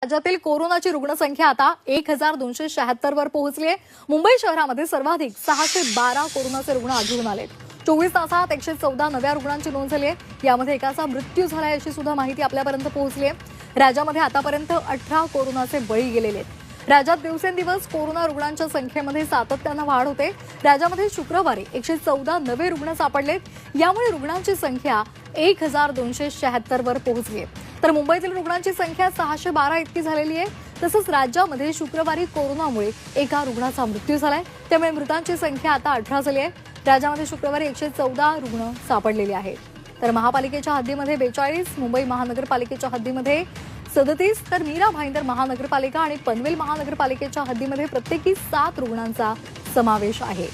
राज्यातील कोरोनाची रुग्णसंख्या आता 1276 वर पोहोचली आहे। मुंबई शहरामध्ये सर्वाधिक 612 कोरोनाचे रुग्ण आढळून आलेत। 24 तासात 114 नव्या रुग्णांची नोंद झाली आहे। यामध्ये एकाचा मृत्यू झाला अशी सुद्धा माहिती आपल्यापर्यंत पोहोचली आहे। राज्यामध्ये आतापर्यंत 18 कोरोनाचे बळी गेलेले आहेत। राज्यात दिवसेंदिवस कोरोना रुग्णांच्या संख्येमध्ये सातत्याने वाढ होते। राज्यामध्ये शुक्रवारी 114 नवे रुग्ण सापडलेत। यामुळे रुग्णांची संख्या 1276 वर पोहोचली आहे। तर मुंबईतील रुग्णांची संख्या 612 इतकी झालेली आहे। तसंच राज्यामध्ये शुक्रवारी कोरोनामुळे एका रुग्णाचा मृत्यू झालाय। त्यामुळे मृतांची संख्या आता 18 झाली आहे। राज्यामध्ये शुक्रवारी 114 रुग्ण सापडलेले आहेत। तर महापालिकेच्या हद्दीमध्ये 42, मुंबई महानगरपालिकेच्या हद्दीमध्ये 37, तर मीरा भाईंदर महानगरपालिका आणि पनवेल महानगरपालिकेच्या हद्दीमध्ये प्रत्येकी 7 रुग्णांचा समावेश आहे।